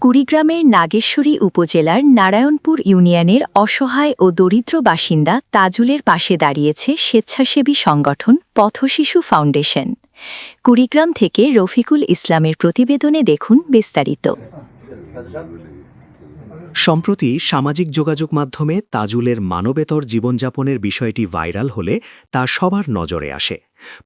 কুড়িগ্রামের নাগেশ্বরী উপজেলার নারায়ণপুর ইউনিয়নের অসহায় ও দরিদ্র বাসিন্দা তাজুলের পাশে দাঁড়িয়েছে স্বেচ্ছাসেবী সংগঠন পথশিশু ফাউন্ডেশন। কুড়িগ্রাম থেকে রফিকুল ইসলামের প্রতিবেদনে দেখুন বিস্তারিত। সম্প্রতি সামাজিক যোগাযোগ মাধ্যমে তাজুলের মানবেতর জীবনযাপনের বিষয়টি ভাইরাল হলে তা সবার নজরে আসে।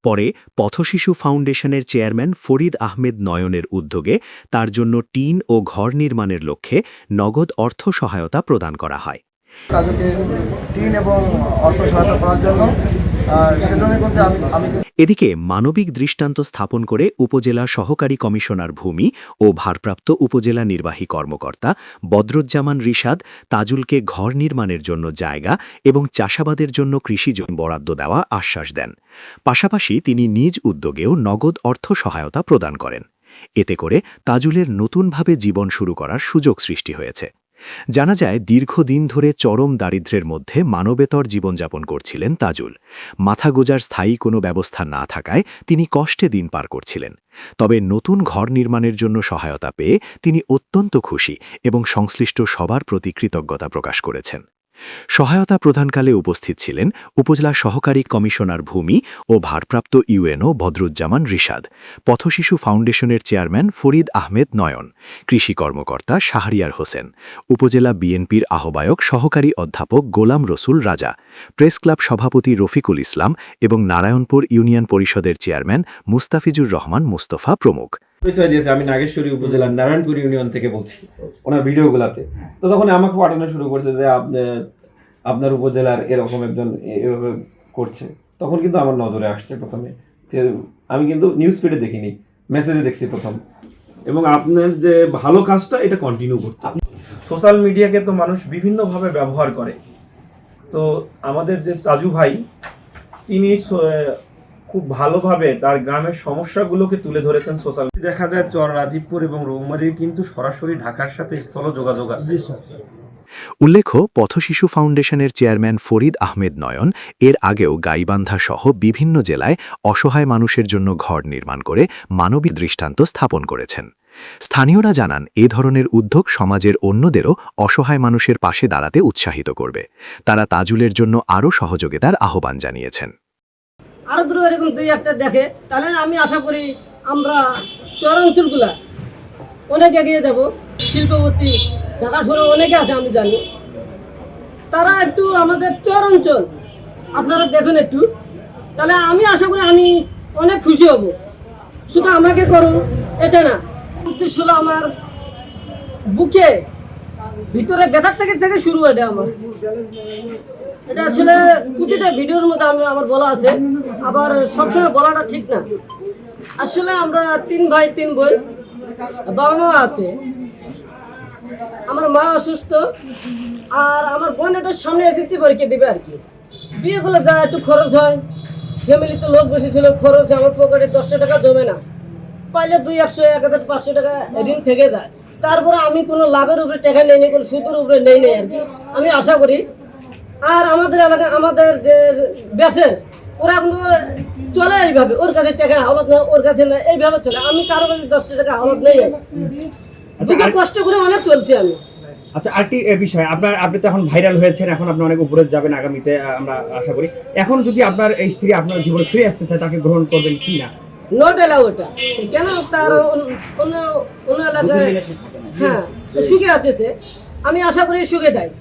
পরে পথশিশু ফাউন্ডেশনের চেয়ারম্যান ফরিদ আহমেদ নয়নের উদ্যোগে তার জন্য টিন ও ঘর নির্মাণের লক্ষ্যে নগদ অর্থ সহায়তা প্রদান করা হয়। তাজুলকে টিন এবং অর্থ সহায়তা করার জন্য এদিকে মানবিক দৃষ্টান্ত স্থাপন করে উপজেলা সহকারী কমিশনার ভূমি ও ভারপ্রাপ্ত উপজেলা নির্বাহী কর্মকর্তা বদরুজ্জামান রিশাদ তাজুলকে ঘর নির্মাণের জন্য জায়গা এবং চাষাবাদের জন্য কৃষি জমি বরাদ্দ দেওয়া আশ্বাস দেন। পাশাপাশি তিনি নিজ উদ্যোগেও নগদ অর্থ সহায়তা প্রদান করেন। এতে করে তাজুলের নতুনভাবে জীবন শুরু করার সুযোগ সৃষ্টি হয়েছে। জানা যায় দীর্ঘদিন ধরে চরম দারিদ্র্যের মধ্যে মানবেতর জীবনযাপন করছিলেন তাজুল। মাথা গোজার স্থায়ী কোনো ব্যবস্থা না থাকায় তিনি কষ্টে দিন পার করছিলেন। তবে নতুন ঘর নির্মাণের জন্য সহায়তা পেয়ে তিনি অত্যন্ত খুশি এবং সংশ্লিষ্ট সবার প্রতি কৃতজ্ঞতা প্রকাশ করেছেন। সহায়তা প্রদানকালে উপস্থিত ছিলেন উপজেলা সহকারী কমিশনার ভূমি ও ভারপ্রাপ্ত ইউএনও বদরুজ্জামান রিশাদ, পথশিশু ফাউন্ডেশনের চেয়ারম্যান ফরিদ আহমেদ নয়ন, কৃষি কর্মকর্তা শাহরিয়ার হোসেন, উপজেলা বিএনপির আহ্বায়ক সহকারী অধ্যাপক গোলাম রসুল রাজা, প্রেস ক্লাব সভাপতি রফিকুল ইসলাম এবং নারায়ণপুর ইউনিয়ন পরিষদের চেয়ারম্যান মুস্তাফিজুর রহমান মুস্তফা প্রমুখ। পরিচয় দিয়েছে আমি নাগেশ্বরী উপজেলার নারায়ণপুর ইউনিয়ন থেকে বলছি ওনার ভিডিওগুলাতে। তো তখন আমাকে পাঠানো শুরু করছে যে আপনার উপজেলার এরকম একজন এভাবে করছে। তখন কিন্তু আমার নজরে আসছে প্রথমে। আমি কিন্তু নিউজ ফিডে দেখিনি, মেসেজে দেখছি প্রথম। এবং আপনার যে ভালো কাজটা এটা কন্টিনিউ করতে। সোশ্যাল মিডিয়াকে তো মানুষ বিভিন্নভাবে ব্যবহার করে। তো আমাদের যে তাজু ভাই তিনি খুব ভালোভাবে তার গ্রামের সমস্যাগুলোকে তুলে ধরেছেন সোশ্যাল। দেখা যায় চর রাজীবপুর এবং রৌমারীর কিন্তু সরাসরি ঢাকার সাথে স্থল যোগাযোগ আছে। উল্লেখ্য, পথশিশু ফাউন্ডেশনের চেয়ারম্যান ফরিদ আহমেদ নয়ন এর আগেও গাইবান্ধা সহ বিভিন্ন জেলায় অসহায় মানুষের জন্য ঘর নির্মাণ করে মানবিক দৃষ্টান্ত স্থাপন করেছেন। স্থানীয়রা জানান এ ধরনের উদ্যোগ সমাজের অন্যদেরও অসহায় মানুষের পাশে দাঁড়াতে উৎসাহিত করবে। তারা তাজুলের জন্য আরও সহযোগিতার আহ্বান জানিয়েছেন। আরো দূরে এরকম দুই একটা দেখে তাহলে আমি আশা করি আমরা চর অঞ্চলগুলা অনেক এগিয়ে যাব। শিল্পপতি ঢাকা শহরে অনেকে আছে আমি জানি, তারা একটু আমাদের চর অঞ্চল আপনারা দেখুন একটু, তাহলে আমি আশা করি আমি অনেক খুশি হব। শুধু আমাকে করুন এটা না, উদ্দেশ্য হলো আমার বুকে ভিতরে ব্যথার থেকে শুরু এটা আমার। এটা আসলে প্রতিটা ভিডিওর মধ্যে আমার বলা আছে, আবার সবসময় বলাটা ঠিক না। আসলে আমরা 3 ভাই 3 বোন, বাবা মা আছে, আমার মা অসুস্থ, আর আমার বোন এটা সামনে এসেছি পরীক্ষা দিবে আর কি। বিয়ে করলে যা একটু খরচ হয়, ফ্যামিলিতে লোক বেশি ছিল, খরচ আমার পকেটে 10 টাকা জমে না, পাইলে 200, 1500 টাকা ঋণ থেকে যায়। তারপরে আমি কোনো লাভের উপরে টাকা নেই, কোনো সুদের উপরে নেই আর কি। আমি আশা করি আর আমাদের এলাকায় আমাদের যে বেচে ওরা কিন্তু চলে এইভাবে, ওর কাছে টাকা হাওলাত নেই, ওর কাছে না, এইভাবে চলে। আমি কারো কাছে 10 টাকা হাওলাত নেই, কষ্ট করে অনেক চলছি আমি। আচ্ছা, আরেকটি বিষয়, আপনি তো এখন ভাইরাল হয়েছেন, এখন আপনি অনেক উপরে যাবেন আগামীতে আমরা আশা করি। এখন যদি আপনার এই স্ত্রী আপনার জীবনে ফিরে আসতে চায়, তাকে গ্রহণ করবেন কি না? নোট এলাও ওটা কেন, তার অন্য এলাকায় হ্যাঁ সুখে আসেছে, আমি আশা করি সুখে দেয়।